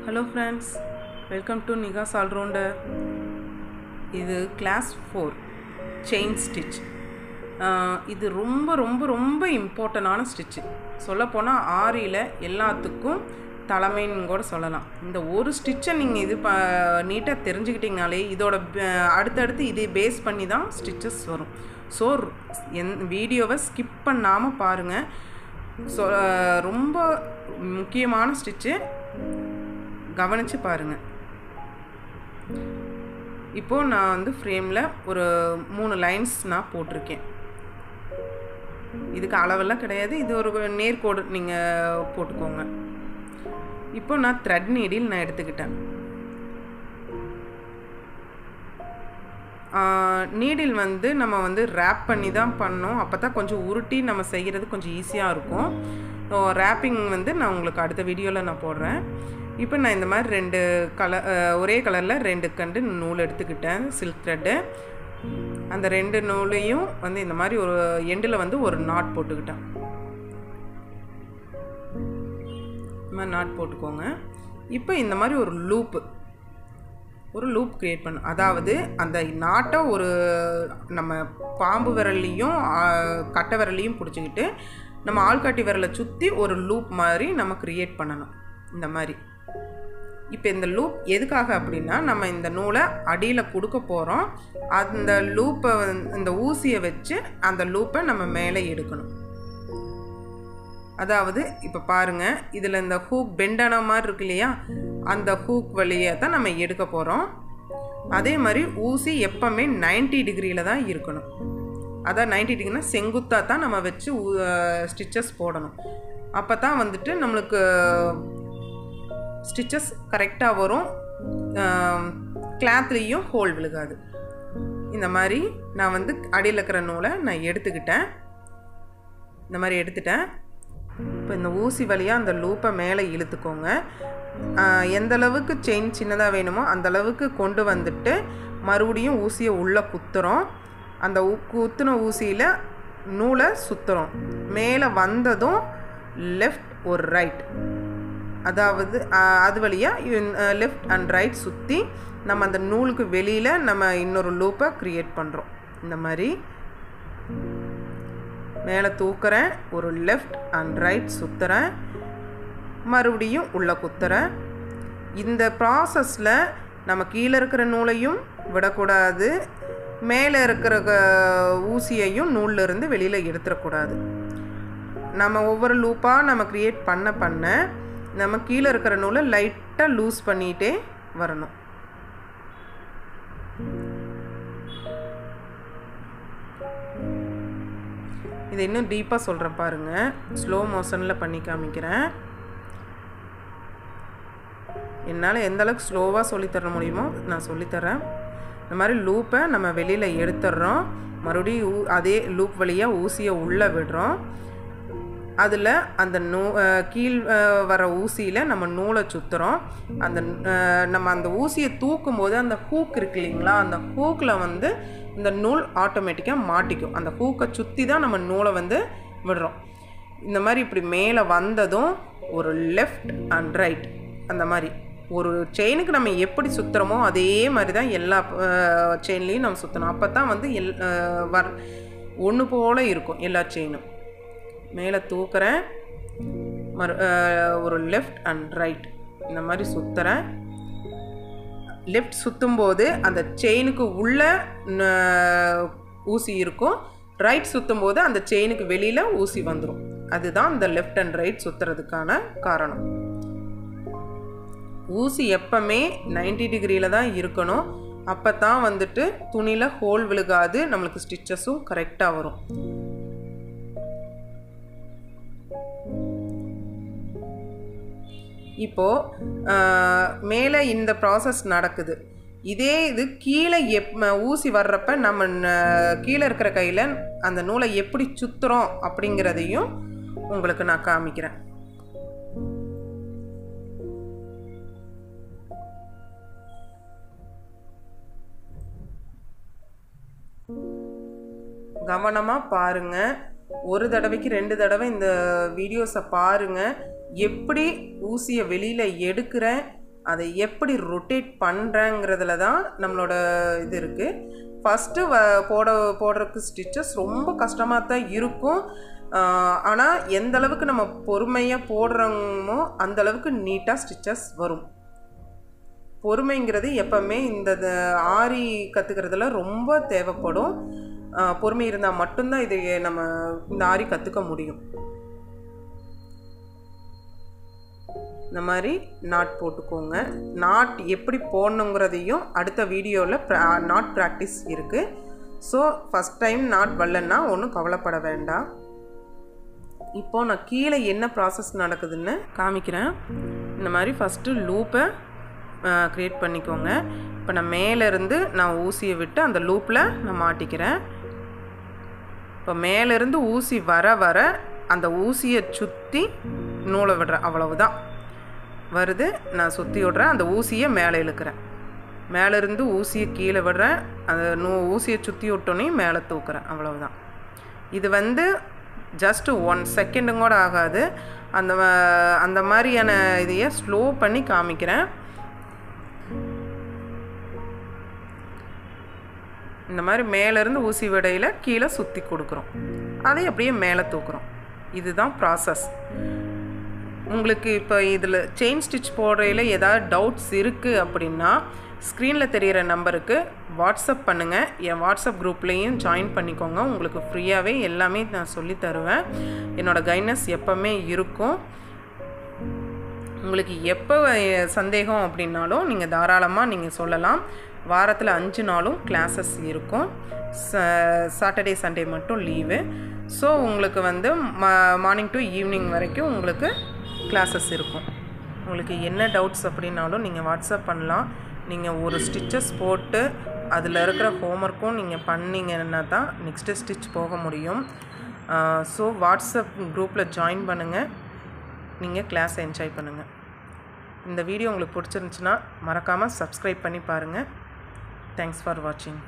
Hello friends, welcome to Niga's All-Rounder. இது class 4 chain stitch. இது ரொம்ப இம்பார்ட்டன்டான ஸ்டிட்ச். சொல்லப்போனால் ஆரியில் எல்லாத்துக்கும் தலைமைன்னு கூட சொல்லலாம். இந்த ஒரு ஸ்டிட்சை நீங்கள் இது நீட்டாக தெரிஞ்சுக்கிட்டிங்கனாலே இதோட அடுத்தடுத்து இதை பேஸ் பண்ணி தான் ஸ்டிச்சஸ் வரும். ஸோ வீடியோவை ஸ்கிப் பண்ணாமல் பாருங்கள். ஸோ ரொம்ப முக்கியமான ஸ்டிட்சு, கவனித்து பாருங்கள். இப்போது நான் வந்து ஃப்ரேமில் ஒரு 3 லைன்ஸ் நான் போட்டிருக்கேன். இதுக்கு அளவெல்லாம் கிடையாது, இது ஒரு நேர்கோடு நீங்கள் போட்டுக்கோங்க. இப்போ நான் த்ரெட் நீடில் நான் எடுத்துக்கிட்டேன். நீடில் வந்து நம்ம வந்து ரேப் பண்ணி தான் பண்ணோம், அப்போ தான் கொஞ்சம் உருட்டி நம்ம செய்கிறது கொஞ்சம் ஈஸியாக இருக்கும். ரேப்பிங் வந்து நான் உங்களுக்கு அடுத்த வீடியோவில் நான் போடுறேன். இப்போ நான் இந்த மாதிரி ஒரே கலரில் 2 கண்டு நூல் எடுத்துக்கிட்டேன், சில்க் த்ரெட்டு. அந்த 2 நூலையும் வந்து இந்த மாதிரி ஒரு எண்டில் வந்து ஒரு நாட் போட்டுக்கிட்டேன். இந்த மாதிரி நாட் போட்டுக்கோங்க. இப்போ இந்த மாதிரி ஒரு லூப் க்ரியேட் பண்ண, அதாவது அந்த நாட்டை ஒரு நம்ம பாம்பு விரல்லையும் கட்டை விரல்லையும் பிடிச்சிக்கிட்டு நம்ம ஆள்காட்டி விரலை சுற்றி ஒரு லூப் மாதிரி நம்ம க்ரியேட் பண்ணணும். இந்த மாதிரி இப்போ இந்த லூப் எதுக்காக அப்படின்னா, நம்ம இந்த நூலை அடியில் கொடுக்க போகிறோம். அந்த லூப்பை இந்த ஊசியை வச்சு அந்த லூப்பை நம்ம மேலே எடுக்கணும். அதாவது இப்போ பாருங்கள், இதில் இந்த ஹூக் பெண்டான மாதிரி இருக்கு இல்லையா, அந்த ஹூக் வழியை தான் நம்ம எடுக்க போகிறோம். அதே மாதிரி ஊசி எப்போவுமே 90 டிகிரியில் தான் இருக்கணும். அதான் 90 டிகிரினா செங்குத்தாக தான் நம்ம வச்சு ஸ்டிச்சஸ் போடணும். அப்போ தான் வந்துட்டு நம்மளுக்கு ஸ்டிச்சஸ் கரெக்டாக வரும், கிளாத்லேயும் ஹோல் விழுகாது. இந்த மாதிரி நான் வந்து அடியில் இருக்கிற நூலை நான் எடுத்துக்கிட்டேன். இந்த மாதிரி எடுத்துட்டேன். இப்போ இந்த ஊசி வழியாக அந்த லூப்பை மேலே இழுத்துக்கோங்க. எந்த அளவுக்கு செயின் சின்னதாக வேணுமோ அந்த அளவுக்கு கொண்டு வந்துட்டு மறுபடியும் ஊசியை உள்ளே குத்துறோம். அந்த குத்துன ஊசியில் நூலை சுற்றுறோம். மேலே வந்ததும் லெஃப்ட் ஒரு ரைட், அதாவது அது வழியாக லெஃப்ட் அண்ட் ரைட் சுற்றி நம்ம அந்த நூலுக்கு வெளியில் நம்ம இன்னொரு லூப்பை க்ரியேட் பண்ணுறோம். இந்த மாதிரி மேலே தூக்குறேன், ஒரு லெஃப்ட் அண்ட் ரைட் சுற்றுறேன், மறுபடியும் உள்ளே குத்துறேன். இந்த ப்ராசஸில் நம்ம கீழே இருக்கிற நூலையும் விடக்கூடாது, மேலே இருக்கிற ஊசியையும் நூல்லிருந்து வெளியில் எடுத்துடக்கூடாது. நம்ம ஒவ்வொரு லூப்பாக நம்ம க்ரியேட் பண்ண நம்ம கீழே இருக்கிற நூலை லைட்டாக லூஸ் பண்ணிகிட்டே வரணும். இதை இன்னும் டீப்பாக சொல்கிறேன் பாருங்கள், ஸ்லோ மோஷனில் பண்ணி காமிக்கிறேன். என்னால் எந்த அளவுக்கு ஸ்லோவாக சொல்லித்தர முடியுமோ நான் சொல்லித்தரேன். இந்த மாதிரி லூப்பை நம்ம வெளியில் எடுத்துடுறோம், மறுபடியும் அதே லூப் வழியாக ஊசியை உள்ளே விடுறோம். அதில் அந்த கீழ் வர ஊசியில் நம்ம நூலை சுற்றுறோம். நம்ம அந்த ஊசியை தூக்கும் போது அந்த ஹூக் இருக்கு இல்லைங்களா, அந்த ஹூக்கில் வந்து இந்த நூல் ஆட்டோமேட்டிக்காக மாட்டிக்கும். அந்த ஹூக்கை சுற்றி தான் நம்ம நூலை வந்து விடுறோம். இந்த மாதிரி இப்படி மேலே வந்ததும் ஒரு லெஃப்ட் அண்ட் ரைட், அந்த மாதிரி ஒரு செயினுக்கு நம்ம எப்படி சுற்றுறோமோ அதே மாதிரி தான் எல்லா செயின்லேயும் நம்ம சுற்றணும். அப்போ தான் வந்து ஒன்று போல் இருக்கும் எல்லா செயினும். மேலே தூக்குறேன், ஒரு லெஃப்ட் அண்ட் ரைட் இந்த மாதிரி சுற்றுறேன். லெஃப்ட் சுற்றும்போது அந்த செயினுக்கு உள்ள ஊசி இருக்கும், ரைட் சுற்றும்போது அந்த செயினுக்கு வெளியில் ஊசி வந்துடும். அதுதான் இந்த லெஃப்ட் அண்ட் ரைட் சுற்றுறதுக்கான காரணம். ஊசி எப்பவுமே 90 டிகிரியில் தான் இருக்கணும். அப்போ தான் வந்துட்டு துணியில் ஹோல் விழுகாது, நம்மளுக்கு ஸ்டிச்சஸும் கரெக்டாக வரும். இப்போது மேலே இந்த ப்ராசஸ் நடக்குது. இதே இது கீழே ஊசி வர்றப்ப நம்ம கீழே இருக்கிற கையில் அந்த நூலை எப்படி சுற்றுறோம் அப்படிங்கிறதையும் உங்களுக்கு நான் காமிக்கிறேன். கவனமாக பாருங்கள். ஒரு தடவைக்கு 2 தடவை இந்த வீடியோஸை பாருங்கள். எப்படி ஊசியை வெளியில் எடுக்கிறேன், அதை எப்படி ரொட்டேட் பண்ணுறேங்கிறதுல தான் நம்மளோட இது இருக்குது. ஃபஸ்ட்டு போடுறதுக்கு ஸ்டிச்சஸ் ரொம்ப கஷ்டமாக தான் இருக்கும். ஆனால் எந்த அளவுக்கு நம்ம பொறுமையாக போடுறோமோ அந்தளவுக்கு நீட்டாக ஸ்டிச்சஸ் வரும். பொறுமைங்கிறது எப்போவுமே இந்த ஆரி கற்றுக்கிறதுல ரொம்ப தேவைப்படும். பொறுமை இருந்தால் மட்டும்தான் இது நம்ம இந்த ஆரி கற்றுக்க முடியும். இந்த மாதிரி நாட் போட்டுக்கோங்க. நாட் எப்படி போடணுங்கிறதையும் அடுத்த வீடியோவில் நாட் ப்ராக்டிஸ் இருக்குது. ஸோ ஃபஸ்ட் டைம் நாட் வரலன்னா ஒன்றும் கவலைப்பட வேண்டாம். இப்போது நான் கீழே என்ன ப்ராசஸ் நடக்குதுன்னு காமிக்கிறேன். இந்த மாதிரி ஃபஸ்ட்டு லூப்பை க்ரியேட் பண்ணிக்கோங்க. இப்போ நான் மேலேருந்து நான் ஊசியை விட்டு அந்த லூப்பில் நான் மாட்டிக்கிறேன். இப்போ மேலேருந்து ஊசி வர வர அந்த ஊசியை சுற்றி நூலை விடுறேன். அவ்வளவுதான் வருது. நான் சுற்றி விடுறேன். அந்த ஊசியை மேலே இழுக்கிறேன். மேலேருந்து ஊசியை கீழே விடுறேன். அந்த ஊசியை சுற்றி விட்டோன்னே மேலே தூக்குறேன். அவ்வளவுதான். இது ஜஸ்ட்டு 1 செகண்டும் கூட ஆகாது. அந்த மாதிரியான இதையே ஸ்லோ பண்ணி காமிக்கிறேன். இந்த மாதிரி மேலேருந்து ஊசி விடையில் கீழே சுற்றி கொடுக்குறோம். அதை அப்படியே மேலே தூக்குறோம். இதுதான் ப்ராசஸ். உங்களுக்கு இப்போ இதில் செயின் ஸ்டிச் போடுறதில் ஏதாவது டவுட்ஸ் இருக்குது அப்படின்னா ஸ்க்ரீனில் தெரிகிற நம்பருக்கு வாட்ஸ்அப் பண்ணுங்கள். என் வாட்ஸ்அப் குரூப்லேயும் ஜாயின் பண்ணிக்கோங்க. உங்களுக்கு ஃப்ரீயாகவே எல்லாமே நான் சொல்லி தருவேன். என்னோடய கைட்னஸ் எப்போவுமே இருக்கும். உங்களுக்கு எப்போ சந்தேகம் அப்படின்னாலும் நீங்கள் தாராளமாக நீங்கள் சொல்லலாம். வாரத்தில் 5 நாளும் கிளாஸஸ் இருக்கும். சாட்டர்டே சண்டே மட்டும் லீவு. ஸோ உங்களுக்கு மார்னிங் டு ஈவினிங் வரைக்கும் உங்களுக்கு கிளாஸஸ் இருக்கும். உங்களுக்கு என்ன டவுட்ஸ் அப்படின்னாலும் நீங்கள் வாட்ஸ்அப் பண்ணலாம். நீங்கள் ஒரு ஸ்டிச்சஸ் போட்டு அதில் இருக்கிற ஹோம்ஒர்க்கும் நீங்கள் பண்ணிங்கன்னா தான் நெக்ஸ்ட்டு ஸ்டிச் போக முடியும். ஸோ வாட்ஸ்அப் குரூப்பில் ஜாயின் பண்ணுங்கள். நீங்கள் கிளாஸை என்ஜாய் பண்ணுங்கள். இந்த வீடியோ உங்களுக்கு பிடிச்சிருந்துச்சுன்னா மறக்காமல் சப்ஸ்கிரைப் பண்ணி பாருங்கள். தேங்க்ஸ் ஃபார் வாட்சிங்.